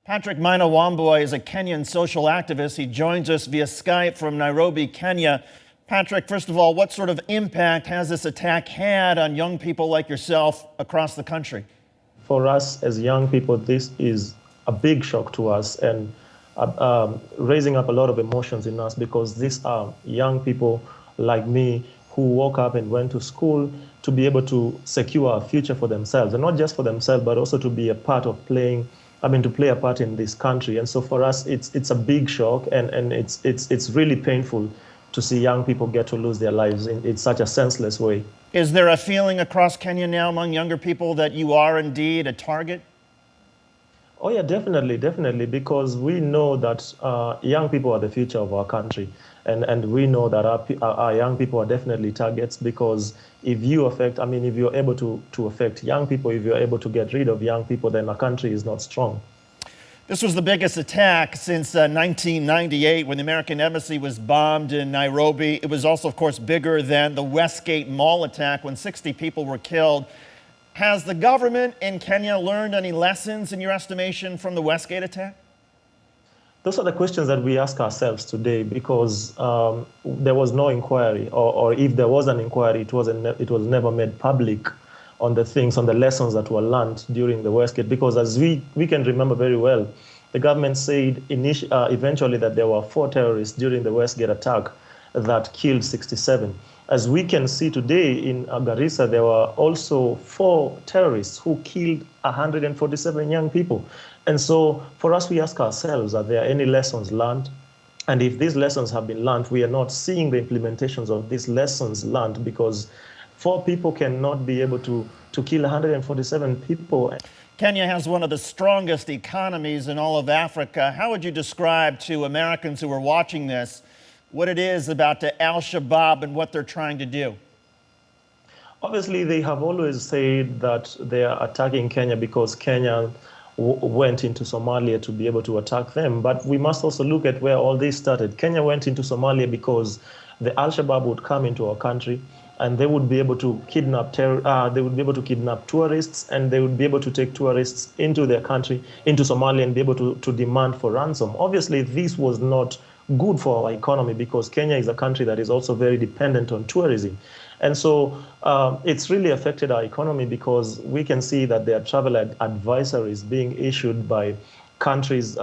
Patrick Maina Wambui is a Kenyan social activist. He joins us via Skype from Nairobi, Kenya. Patrick, first of all, what sort of impact has this attack had on young people like yourself across the country? For us as young people, this is a big shock to us and raising up a lot of emotions in us, because these are young people like me who woke up and went to school to be able to secure a future for themselves, and not just for themselves, but also to be a part of to play a part in this country. And so for us, it's a big shock, and it's really painful to see young people get to lose their lives in such a senseless way. Is there a feeling across Kenya now among younger people that you are indeed a target? Oh yeah, definitely, because we know that young people are the future of our country, and we know that our young people are definitely targets, because if you're able to affect young people, if you're able to get rid of young people, then our country is not strong. This was the biggest attack since 1998, when the American embassy was bombed in Nairobi. It was also, of course, bigger than the Westgate Mall attack when 60 people were killed. Has the government in Kenya learned any lessons, in your estimation, from the Westgate attack? Those are the questions that we ask ourselves today, because there was no inquiry, or if there was an inquiry, it was never made public on the lessons that were learned during the Westgate. Because as we can remember very well, the government said eventually that there were 4 terrorists during the Westgate attack that killed 67. As we can see today in Garrisa, there were also 4 terrorists who killed 147 young people. And so for us, we ask ourselves, are there any lessons learned? And if these lessons have been learned, we are not seeing the implementations of these lessons learned, because 4 people cannot be able to kill 147 people. Kenya has one of the strongest economies in all of Africa. How would you describe to Americans who are watching this what it is about the Al-Shabaab and what they're trying to do? Obviously, they have always said that they are attacking Kenya because Kenya went into Somalia to be able to attack them. But we must also look at where all this started. Kenya went into Somalia because the Al-Shabaab would come into our country, and they would be able to kidnap tourists, and they would be able to take tourists into their country, into Somalia, and be able to demand for ransom. Obviously, this was not good for our economy, because Kenya is a country that is also very dependent on tourism. And so it's really affected our economy, because we can see that there are travel advisories being issued by countries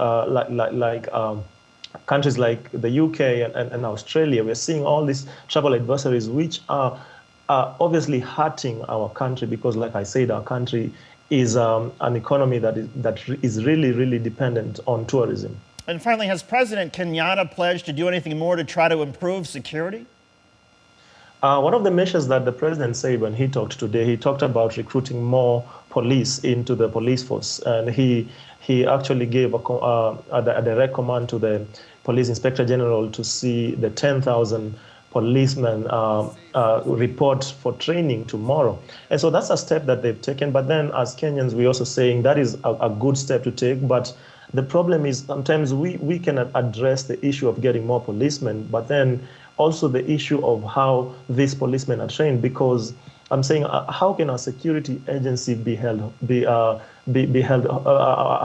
countries like the UK and Australia. We're seeing all these travel advisories, which are obviously hurting our country, because, like I said, our country is an economy that is really dependent on tourism. And finally, has President Kenyatta pledged to do anything more to try to improve security? One of the measures that the president said when he talked today, he talked about recruiting more police into the police force. And he actually gave a direct command to the police inspector general to see the 10,000 policemen report for training tomorrow. And so that's a step that they've taken. But then as Kenyans, we're also saying that is a good step to take. But the problem is sometimes we cannot address the issue of getting more policemen, but then also the issue of how these policemen are trained. Because I'm saying, how can a security agency a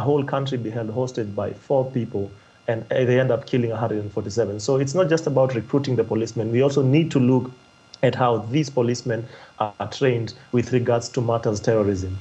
whole country be held hostage by 4 people, and they end up killing 147? So it's not just about recruiting the policemen. We also need to look at how these policemen are trained with regards to matters terrorism.